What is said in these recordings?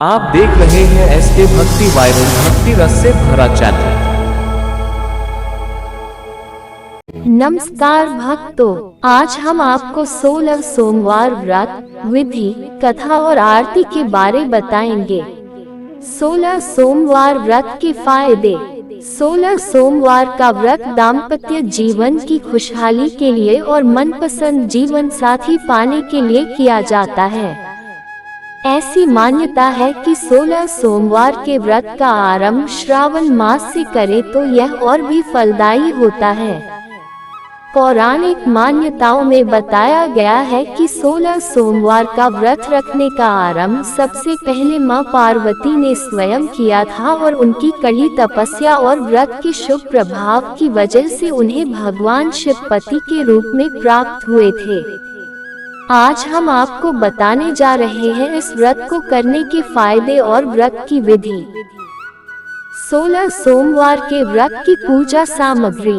आप देख रहे हैं एसके भक्ति वायरल भक्ति रस से भरा चैनल। नमस्कार भक्तों, आज हम आपको 16 सोमवार व्रत विधि, कथा और आरती के बारे बताएंगे। 16 सोमवार व्रत के फायदे। 16 सोमवार का व्रत दाम्पत्य जीवन की खुशहाली के लिए और मनपसंद जीवन साथी पाने के लिए किया जाता है। ऐसी मान्यता है कि 16 सोमवार के व्रत का आरंभ श्रावण मास से करे तो यह और भी फलदायी होता है। पौराणिक मान्यताओं में बताया गया है कि 16 सोमवार का व्रत रखने का आरंभ सबसे पहले मां पार्वती ने स्वयं किया था और उनकी कड़ी तपस्या और व्रत के शुभ प्रभाव की वजह से उन्हें भगवान शिवपति के रूप में प्राप्त हुए थे। आज हम आपको बताने जा रहे हैं इस व्रत को करने के फायदे और व्रत की विधि। 16 सोमवार के व्रत की पूजा सामग्री।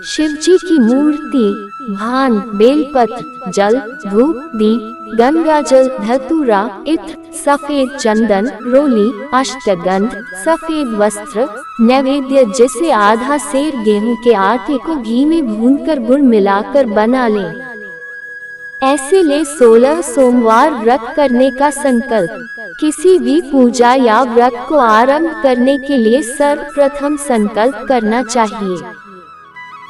शिवजी की मूर्ति, भान, बेलपत्र, जल, धूप, दीप, गंगाजल, धतूरा, इत्र, सफेद चंदन, रोली, अष्टगंध, सफेद वस्त्र, नैवेद्य जिसे आधा सेर गेहूं के आटे को घी में भूनकर गुड़ मिलाकर बना लें। ऐसे ले 16 सोमवार व्रत करने का संकल्प। किसी भी पूजा या व्रत को आरंभ करने के लिए सर्वप्रथम संकल्प करना चाहिए।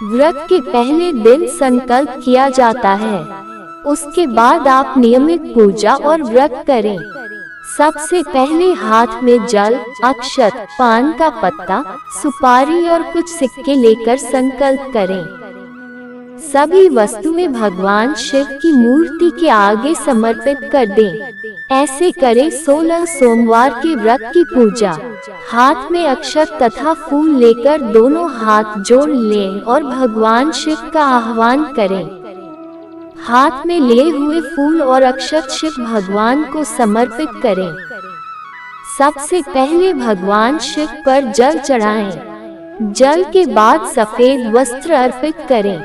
व्रत के पहले दिन संकल्प किया जाता है, उसके बाद आप नियमित पूजा और व्रत करें। सबसे पहले हाथ में जल, अक्षत, पान का पत्ता, सुपारी और कुछ सिक्के लेकर संकल्प करें। सभी वस्तुएं भगवान शिव की मूर्ति के आगे समर्पित कर दें। ऐसे करें 16 सोमवार के व्रत की पूजा। हाथ में अक्षत तथा फूल लेकर दोनों हाथ जोड़ लें और भगवान शिव का आह्वान करें। हाथ में लिए हुए फूल और अक्षत शिव भगवान को समर्पित करें। सबसे पहले भगवान शिव पर जल चढ़ाएं। जल के बाद सफेद वस्त्र अर्पित करें।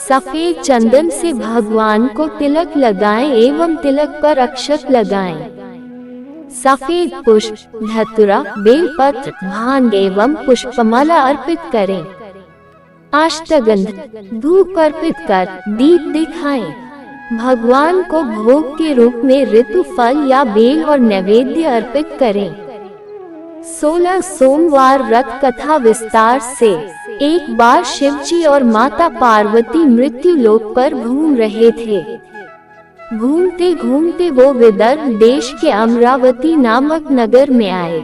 सफेद चंदन से भगवान को तिलक लगाएं एवं तिलक पर अक्षत लगाएं। सफेद पुष्प, धतूरा, बेलपत्र, भांग एवं पुष्पमाला अर्पित करें। अष्टगंध, धूप अर्पित कर दीप दिखाएं। भगवान को भोग के रूप में ऋतु फल या बेल और नैवेद्य अर्पित करें। 16 सोमवार व्रत कथा विस्तार से। एक बार शिवजी और माता पार्वती मृत्यु लोक पर घूम रहे थे। घूमते घूमते वो विदर्भ देश के अमरावती नामक नगर में आए।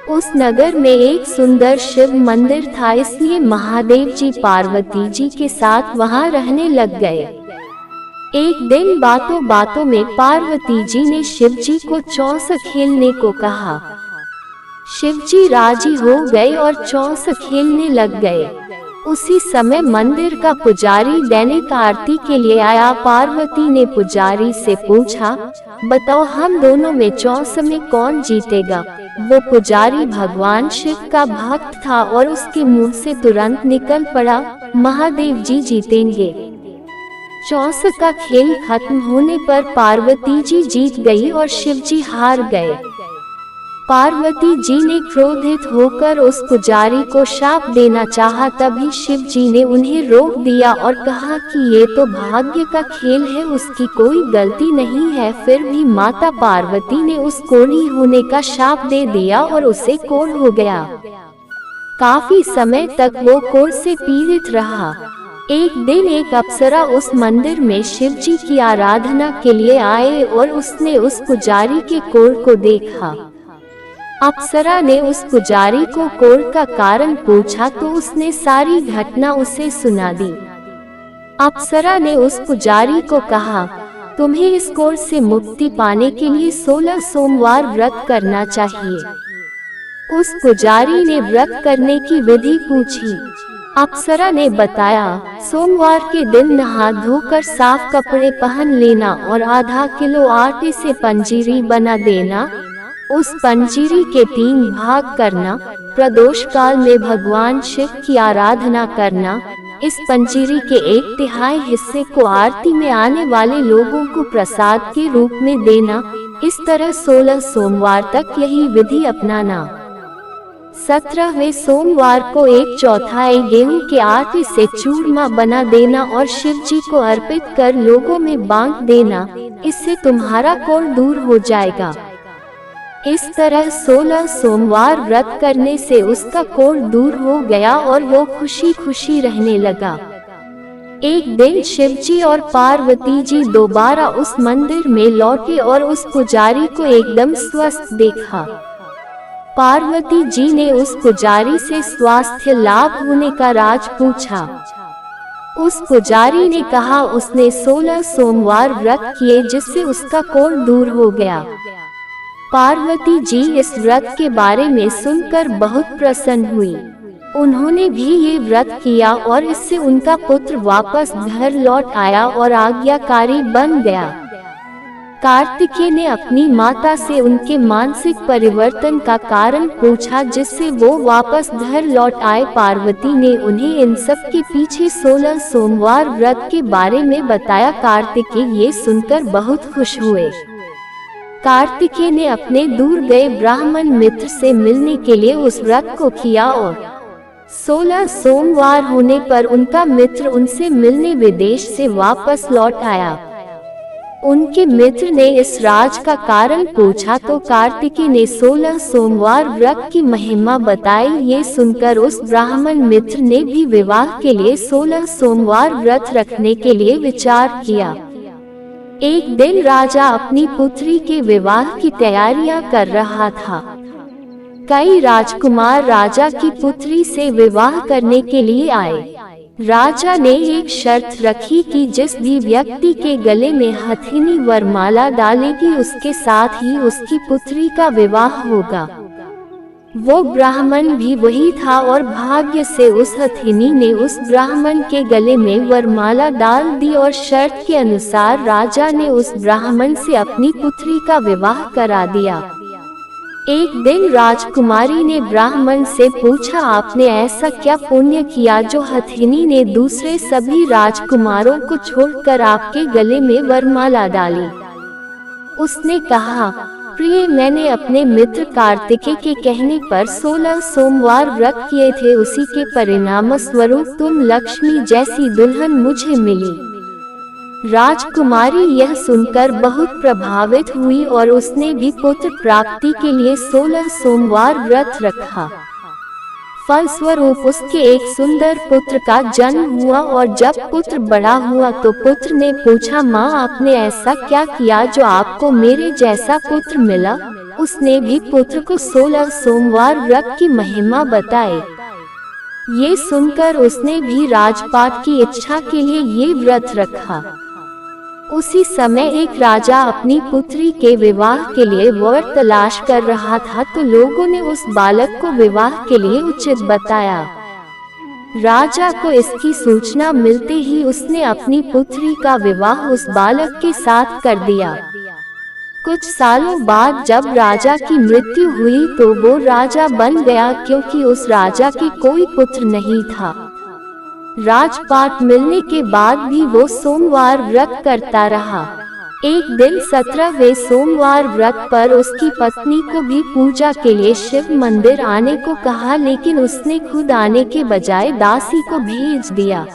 उस नगर में एक सुंदर शिव मंदिर था, इसलिए महादेव जी पार्वती जी के साथ वहां रहने लग गए। एक दिन बातों बातों में पार्वती जी ने शिवजी को चौस खेलने को कहा। शिवजी राजी हो गए और चौस खेलने लग गए। उसी समय मंदिर का पुजारी दैनिक आरती के लिए आया। पार्वती ने पुजारी से पूछा, बताओ हम दोनों में चौस में कौन जीतेगा? वो पुजारी भगवान शिव का भक्त था और उसके मुंह से तुरंत निकल पड़ा, महादेव जी जीतेंगे। चौस का खेल खत्म होने पर पार्वती जी जीत गई और शिवजी हार गए। पार्वती जी ने क्रोधित होकर उस पुजारी को शाप देना चाहा, तभी शिव जी ने उन्हें रोक दिया और कहा कि ये तो भाग्य का खेल है, उसकी कोई गलती नहीं है। फिर भी माता पार्वती ने उस कोढ़ी होने का शाप दे दिया और उसे कोढ़ हो गया। काफी समय तक वो कोढ़ से पीड़ित रहा। एक दिन एक अप्सरा उस मंदिर में शिव जी की आराधना के लिए आए और उसने उस पुजारी के कोढ़ को देखा। अप्सरा ने उस पुजारी को कोढ़ का कारण पूछा तो उसने सारी घटना उसे सुना दी। अप्सरा ने उस पुजारी को कहा, तुम्हें इस कोढ़ से मुक्ति पाने के लिए 16 सोमवार व्रत करना चाहिए। उस पुजारी ने व्रत करने की विधि पूछी। अप्सरा ने बताया, सोमवार के दिन नहा धोकर साफ कपड़े पहन लेना और आधा किलो आटे से पंजीरी बना देना। उस पंजीरी के 3 भाग करना। प्रदोष काल में भगवान शिव की आराधना करना। इस पंजीरी के 1/3 हिस्से को आरती में आने वाले लोगों को प्रसाद के रूप में देना। इस तरह 16 सोमवार तक यही विधि अपनाना। 17वें सोमवार को 1/4 गेहूं के आटे से चूरमा बना देना और शिव जी को अर्पित कर लोगों में बांट देना, इससे तुम्हारा कोढ़ दूर हो जाएगा। इस तरह 16 सोमवार व्रत करने से उसका कोढ़ दूर हो गया और वो खुशी खुशी रहने लगा। एक दिन शिवजी और पार्वती जी दोबारा उस मंदिर में लौटे और उस पुजारी को एकदम स्वस्थ देखा। पार्वती जी ने उस पुजारी से स्वास्थ्य लाभ होने का राज पूछा। उस पुजारी ने कहा उसने 16 सोमवार व्रत किए जिससे उसका कोढ़ दूर हो गया। पार्वती जी इस व्रत के बारे में सुनकर बहुत प्रसन्न हुई। उन्होंने भी ये व्रत किया और इससे उनका पुत्र वापस घर लौट आया और आज्ञाकारी बन गया। कार्तिकेय ने अपनी माता से उनके मानसिक परिवर्तन का कारण पूछा जिससे वो वापस घर लौट आए। पार्वती ने उन्हें इन सब के पीछे 16 सोमवार व्रत के बारे में बताया। कार्तिकेय ये सुनकर बहुत खुश हुए। कार्तिकेय ने अपने दूर गए ब्राह्मण मित्र से मिलने के लिए उस व्रत को किया और 16 सोमवार होने पर उनका मित्र उनसे मिलने विदेश से वापस लौट आया। उनके मित्र ने इस राज का कारण पूछा तो कार्तिकेय ने 16 सोमवार व्रत की महिमा बताई। ये सुनकर उस ब्राह्मण मित्र ने भी विवाह के लिए 16 सोमवार व्रत रखने के लिए विचार किया। एक दिन राजा अपनी पुत्री के विवाह की तैयारियां कर रहा था। कई राजकुमार राजा की पुत्री से विवाह करने के लिए आए। राजा ने एक शर्त रखी कि जिस भी व्यक्ति के गले में हथिनी वरमाला डालेगी उसके साथ ही उसकी पुत्री का विवाह होगा। वो ब्राह्मण भी वही था और भाग्य से उस हथिनी ने उस ब्राह्मण के गले में वरमाला डाल दी और शर्त के अनुसार राजा ने उस ब्राह्मण से अपनी पुत्री का विवाह करा दिया। एक दिन राजकुमारी ने ब्राह्मण से पूछा, आपने ऐसा क्या पुण्य किया जो हथिनी ने दूसरे सभी राजकुमारों को छोड़कर आपके गले में वरमाला डाली? उसने कहा, प्रिय, मैंने अपने मित्र कार्तिकेय के कहने पर 16 सोमवार व्रत किए थे। उसी के परिणाम स्वरूप तुम लक्ष्मी जैसी दुल्हन मुझे मिली। राजकुमारी यह सुनकर बहुत प्रभावित हुई और उसने भी पुत्र प्राप्ति के लिए 16 सोमवार व्रत रखा। फलस्वरूप उसके एक सुंदर पुत्र का जन्म हुआ और जब पुत्र बड़ा हुआ तो पुत्र ने पूछा, माँ, आपने ऐसा क्या किया जो आपको मेरे जैसा पुत्र मिला? उसने भी पुत्र को 16 सोमवार व्रत की महिमा बताई। ये सुनकर उसने भी राजपाट की इच्छा के लिए ये व्रत रखा। उसी समय एक राजा अपनी पुत्री के विवाह के लिए वर तलाश कर रहा था तो लोगों ने उस बालक को विवाह के लिए उचित बताया। राजा को इसकी सूचना मिलते ही उसने अपनी पुत्री का विवाह उस बालक के साथ कर दिया। कुछ सालों बाद जब राजा की मृत्यु हुई तो वो राजा बन गया क्योंकि उस राजा के कोई पुत्र नहीं था। राजपाट मिलने के बाद भी वो सोमवार व्रत करता रहा। एक दिन 17वें सोमवार व्रत पर उसकी पत्नी को भी पूजा के लिए शिव मंदिर आने को कहा, लेकिन उसने खुद आने के बजाय दासी को भेज दिया।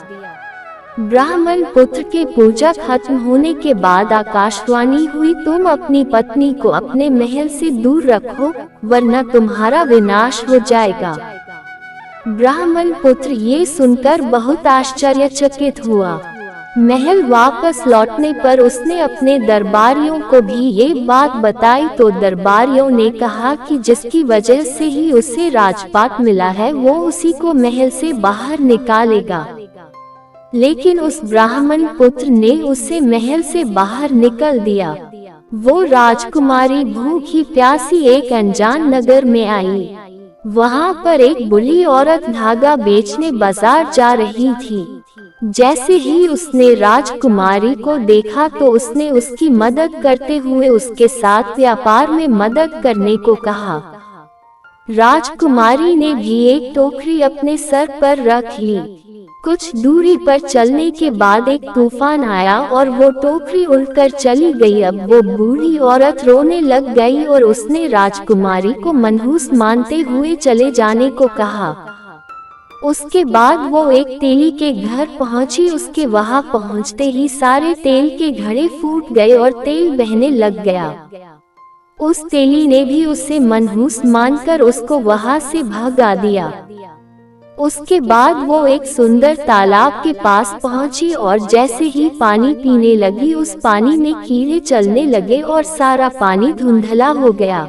ब्राह्मण पुत्र के पूजा खत्म होने के बाद आकाशवाणी हुई, तुम अपनी पत्नी को अपने महल से दूर रखो वरना तुम्हारा विनाश हो जाएगा। ब्राह्मण पुत्र ये सुनकर बहुत आश्चर्यचकित हुआ। महल वापस लौटने पर उसने अपने दरबारियों को भी ये बात बताई तो दरबारियों ने कहा कि जिसकी वजह से ही उसे राजपाट मिला है वो उसी को महल से बाहर निकालेगा। लेकिन उस ब्राह्मण पुत्र ने उसे महल से बाहर निकल दिया। वो राजकुमारी भूखी प्यासी एक अनजान नगर में आई। वहाँ पर एक बुढ़ी औरत धागा बेचने बाजार जा रही थी। जैसे ही उसने राजकुमारी को देखा तो उसने उसकी मदद करते हुए उसके साथ व्यापार में मदद करने को कहा। राजकुमारी ने भी एक टोकरी अपने सर पर रख ली। कुछ दूरी पर चलने के बाद एक तूफान आया और वो टोकरी उड़कर चली गई। अब वो बूढ़ी औरत रोने लग गई और उसने राजकुमारी को मनहूस मानते हुए चले जाने को कहा। उसके बाद वो एक तेली के घर पहुंची। उसके वहां पहुंचते ही सारे तेल के घड़े फूट गए और तेल बहने लग गया। उस तेली ने भी उसे मनहूस मानकर उसको वहां से भगा दिया। उसके बाद वो एक सुंदर तालाब के पास पहुंची और जैसे ही पानी पीने लगी उस पानी में कीड़े चलने लगे और सारा पानी धुंधला हो गया।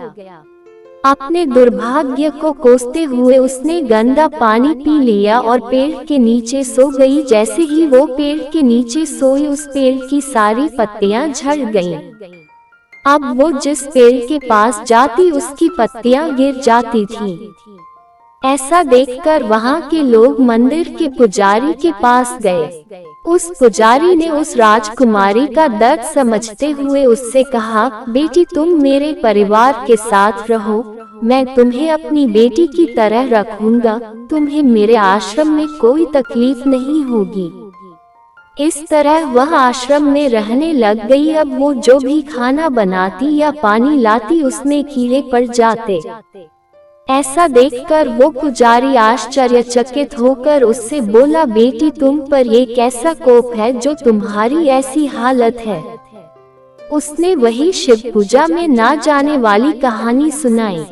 अपने दुर्भाग्य को कोसते हुए उसने गंदा पानी पी लिया और पेड़ के नीचे सो गई। जैसे ही वो पेड़ के नीचे सोई उस पेड़ की सारी पत्तियां झड़ गईं। अब वो जिस पेड़ के पास जाती उसकी पत्तियां गिर जाती थीं। ऐसा देखकर वहां के लोग मंदिर के पुजारी के पास गए। उस पुजारी ने उस राजकुमारी का दर्द समझते हुए उससे कहा, बेटी तुम मेरे परिवार के साथ रहो, मैं तुम्हें अपनी बेटी की तरह रखूंगा, तुम्हें मेरे आश्रम में कोई तकलीफ नहीं होगी। इस तरह वह आश्रम में रहने लग गई। अब वो जो भी खाना बनाती या पानी लाती उसमें कीड़े पड़ जाते। ऐसा देखकर वो पुजारी आश्चर्यचकित होकर उससे बोला, बेटी तुम पर ये कैसा कोप है जो तुम्हारी ऐसी हालत है। उसने वही शिव पूजा में ना जाने वाली कहानी सुनाई।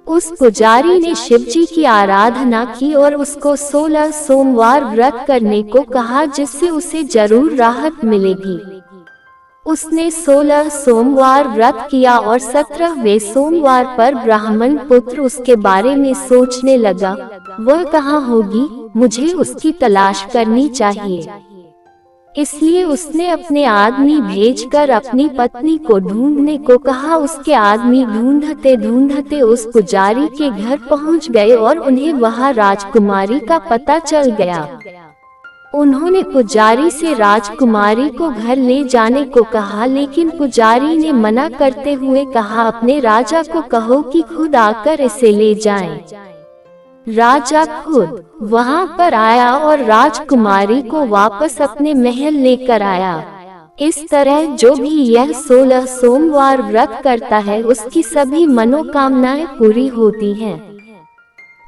उस पुजारी ने शिव जी की आराधना की और उसको 16 सोमवार व्रत करने को कहा जिससे उसे जरूर राहत मिलेगी। उसने 16 सोमवार व्रत किया और 17वें सोमवार पर ब्राह्मण पुत्र उसके बारे में सोचने लगा, वह कहाँ होगी, मुझे उसकी तलाश करनी चाहिए। इसलिए उसने अपने आदमी भेजकर अपनी पत्नी को ढूंढने को कहा। उसके आदमी ढूंढते ढूंढते उस पुजारी के घर पहुंच गए और उन्हें वहां राजकुमारी का पता चल गया। उन्होंने पुजारी से राजकुमारी को घर ले जाने को कहा, लेकिन पुजारी ने मना करते हुए कहा, अपने राजा को कहो कि खुद आकर इसे ले जाएं। राजा खुद वहां पर आया और राजकुमारी को वापस अपने महल लेकर आया। इस तरह जो भी यह 16 सोमवार व्रत करता है उसकी सभी मनोकामनाएं पूरी होती हैं।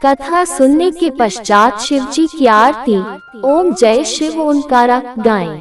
कथा सुनने के पश्चात शिव जी की आरती ओम जय शिव ओंकारा गाएं।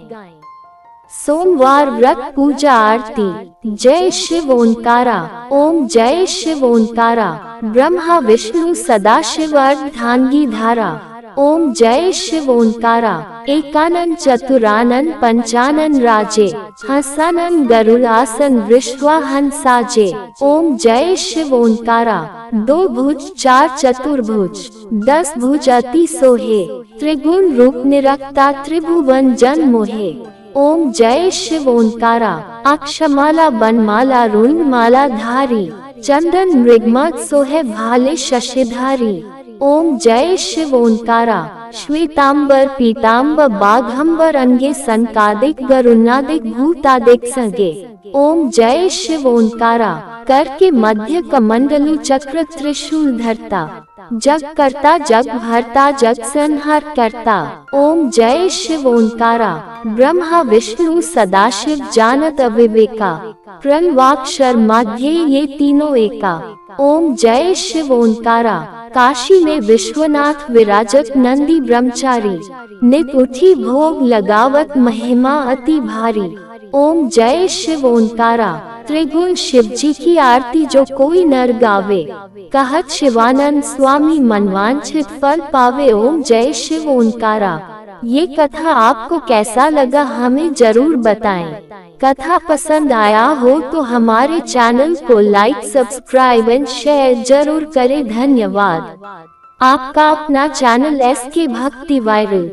सोमवार व्रत पूजा आरती जय शिव ओंकारा, ओम जय शिव ओंकारा। ब्रह्मा विष्णु सदा शिव अर्धांगी धारा, ओम जय शिव ओंकारा। एकानन चतुरानन पंचानन राजे, हंसानन गरुड़ासन वृषवाहन साजे, ओम जय शिव ओंकारा। 2 भुज 4 चतुर्भुज 10 भुज अति सोहे, त्रिगुण रूप निरक्ता त्रिभुवन जन मोहे, ओम जय शिव ओंकारा। अक्षमाला बनमाला रुंडमाला धारी, चंदन मृगमत सोहे भाले शशिधारी, ओम जय शिव ओंकारा। श्वेतांबर पीतांबर बाघंबर अंगे संकादिक गरुणादिक भूतादिक सगे, ओम जय शिव ओंकारा। कर के मध्य कमंडलु चक्र त्रिशूल धरता, जग करता जग हरता जग संहार करता, ओम जय शिव ओंकारा। ब्रह्मा विष्णु सदाशिव जानत अविवेका, प्रणवाक्षर माध्ये ये तीनों एका, ओम जय शिव ओंकारा। काशी में विश्वनाथ विराजत नंदी ब्रह्मचारी, नित उठी भोग लगावत महिमा अति भारी, ओम जय शिव ओंकारा। त्रिगुण शिव जी की आरती जो कोई नर गावे, कहत शिवानंद स्वामी मनवांछित फल पावे, ओम जय शिव ओंकारा। ये कथा आपको कैसा लगा हमें जरूर बताएं। कथा पसंद आया हो तो हमारे चैनल को लाइक सब्सक्राइब एंड शेयर जरूर करें। धन्यवाद। आपका अपना चैनल SK भक्ति वायरल।